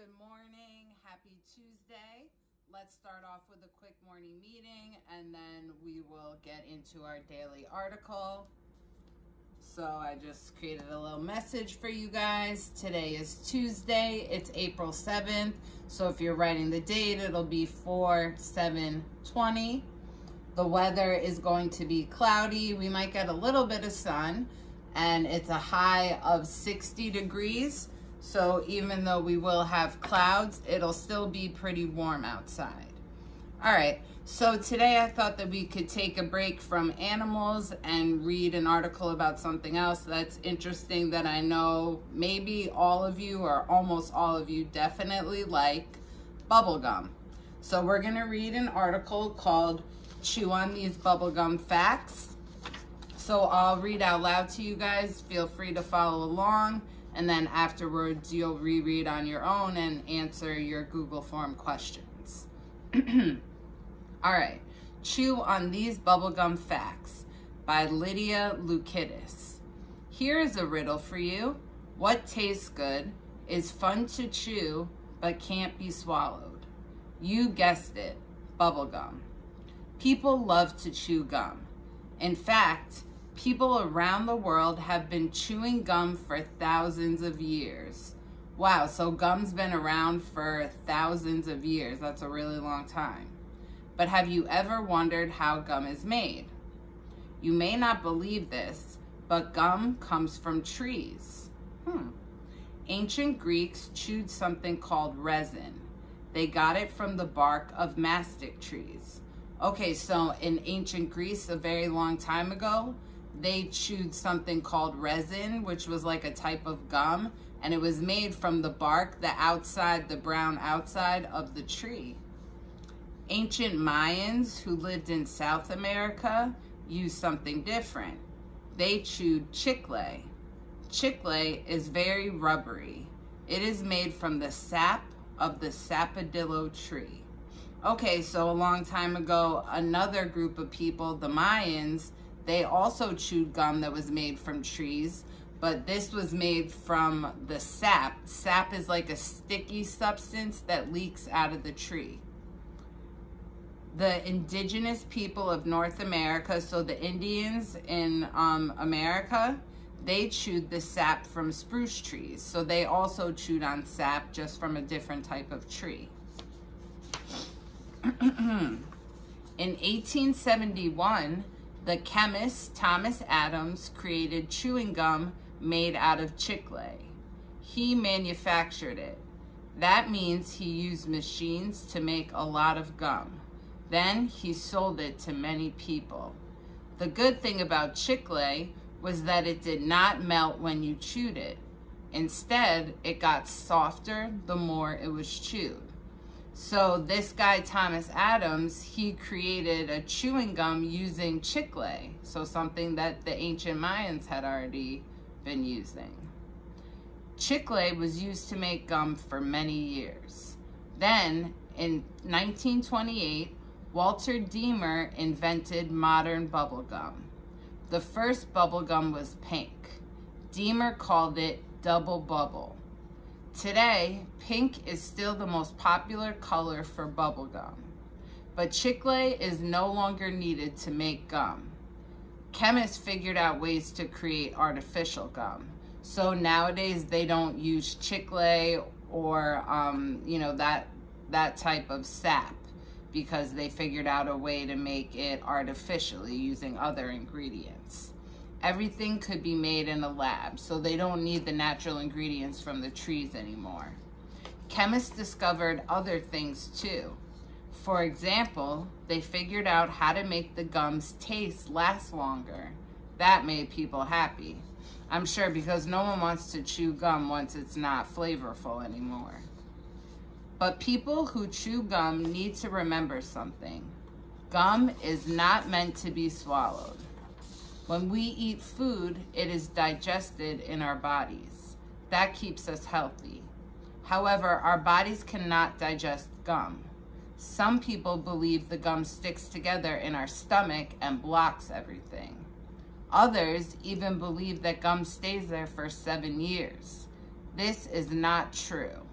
Good morning. Happy Tuesday. Let's start off with a quick morning meeting and then we will get into our daily article. So I just created a little message for you guys. Today is Tuesday. It's April 7th. So if you're writing the date, it'll be 4/7/20. The weather is going to be cloudy. We might get a little bit of sun and it's a high of 60 degrees. So even though we will have clouds, it'll still be pretty warm outside. All right, so today I thought that we could take a break from animals and read an article about something else that's interesting that I know maybe all of you or almost all of you definitely like, bubblegum. So we're gonna read an article called Chew on These Bubblegum Facts. So I'll read out loud to you guys. Feel free to follow along. And then afterwards, you'll reread on your own and answer your Google form questions. All right, Chew on These Bubblegum Facts by Lydia Loukidis. Here is a riddle for you. What tastes good, is fun to chew, but can't be swallowed? You guessed it, bubblegum. People love to chew gum. In fact, people around the world have been chewing gum for thousands of years. Wow, so gum's been around for thousands of years. That's a really long time. But have you ever wondered how gum is made? You may not believe this, but gum comes from trees. Ancient Greeks chewed something called resin. They got it from the bark of mastic trees. Okay, so in ancient Greece, a very long time ago, they chewed something called resin, which was like a type of gum, and it was made from the bark, the brown outside of the tree. Ancient Mayans who lived in South America used something different. They chewed chicle. Chicle is very rubbery. It is made from the sap of the sapodillo tree. Okay, so a long time ago, another group of people, the Mayans, they also chewed gum that was made from trees, but this was made from the sap. Sap is like a sticky substance that leaks out of the tree. The indigenous people of North America, so the Indians in America, they chewed the sap from spruce trees. So they also chewed on sap, just from a different type of tree. In 1871, the chemist Thomas Adams created chewing gum made out of chicle. He manufactured it. That means he used machines to make a lot of gum. Then he sold it to many people. The good thing about chicle was that it did not melt when you chewed it. Instead, it got softer the more it was chewed. So this guy, Thomas Adams, he created a chewing gum using chicle, so something that the ancient Mayans had already been using. Chicle was used to make gum for many years. Then, in 1928, Walter Deamer invented modern bubblegum. The first bubblegum was pink. Deamer called it Double Bubble. Today, pink is still the most popular color for bubblegum, but chicle is no longer needed to make gum. Chemists figured out ways to create artificial gum. So nowadays they don't use chicle or that type of sap, because they figured out a way to make it artificially using other ingredients. Everything could be made in a lab, so they don't need the natural ingredients from the trees anymore. Chemists discovered other things too. For example, they figured out how to make the gum's taste last longer. That made people happy. I'm sure, because no one wants to chew gum once it's not flavorful anymore. But people who chew gum need to remember something. Gum is not meant to be swallowed. When we eat food, it is digested in our bodies. That keeps us healthy. However, our bodies cannot digest gum. Some people believe the gum sticks together in our stomach and blocks everything. Others even believe that gum stays there for 7 years. This is not true.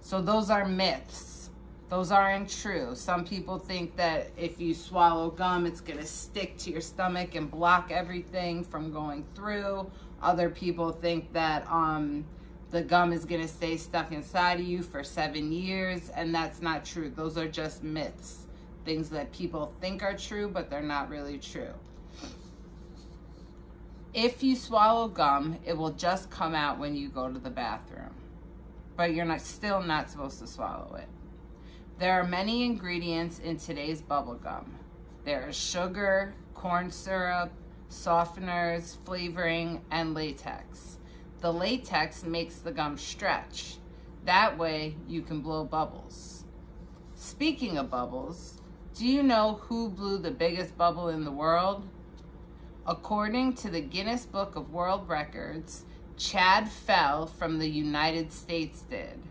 So those are myths. Those aren't true. Some people think that if you swallow gum, it's gonna stick to your stomach and block everything from going through. Other people think that the gum is gonna stay stuck inside of you for 7 years, and that's not true. Those are just myths. Things that people think are true, but they're not really true. If you swallow gum, it will just come out when you go to the bathroom, but you're still not supposed to swallow it. There are many ingredients in today's bubble gum. There is sugar, corn syrup, softeners, flavoring, and latex. The latex makes the gum stretch. That way you can blow bubbles. Speaking of bubbles, do you know who blew the biggest bubble in the world? According to the Guinness Book of World Records, Chad Fell from the United States did.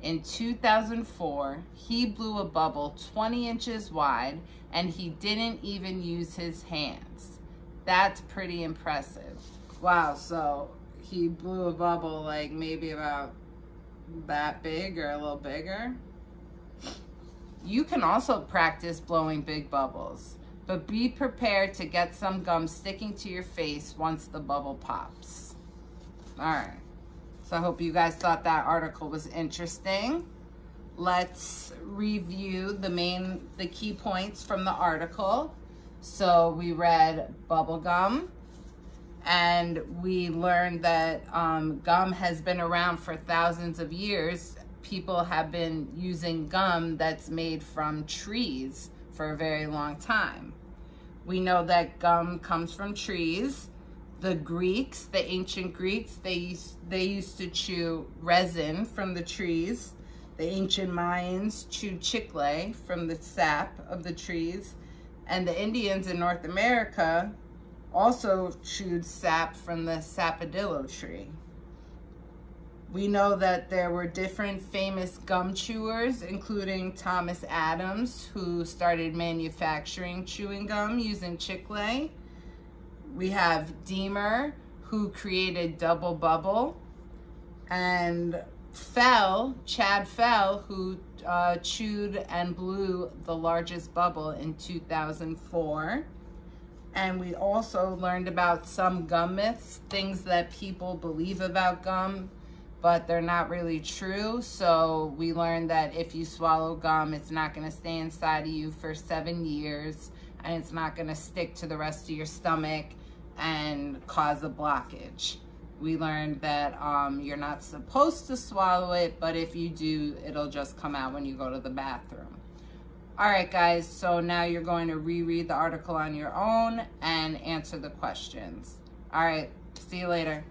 In 2004, he blew a bubble 20 inches wide, and he didn't even use his hands. That's pretty impressive. Wow, so he blew a bubble like maybe about that big or a little bigger. You can also practice blowing big bubbles, but be prepared to get some gum sticking to your face once the bubble pops. All right, so I hope you guys thought that article was interesting. Let's review the key points from the article. So we read bubble gum, and we learned that gum has been around for thousands of years. People have been using gum that's made from trees for a very long time. We know that gum comes from trees. The Greeks, the ancient Greeks, they used to chew resin from the trees. The ancient Mayans chewed chicle from the sap of the trees. And the Indians in North America also chewed sap from the sapodillo tree. We know that there were different famous gum chewers, including Thomas Adams, who started manufacturing chewing gum using chicle. We have Deamer, who created Double Bubble, and Chad Fell, who chewed and blew the largest bubble in 2004. And we also learned about some gum myths, things that people believe about gum, but they're not really true. So we learned that if you swallow gum, it's not gonna stay inside of you for 7 years, and it's not gonna stick to the rest of your stomach and cause a blockage. We learned that you're not supposed to swallow it, but if you do, it'll just come out when you go to the bathroom. All right, guys, so now you're going to reread the article on your own and answer the questions. All right, see you later.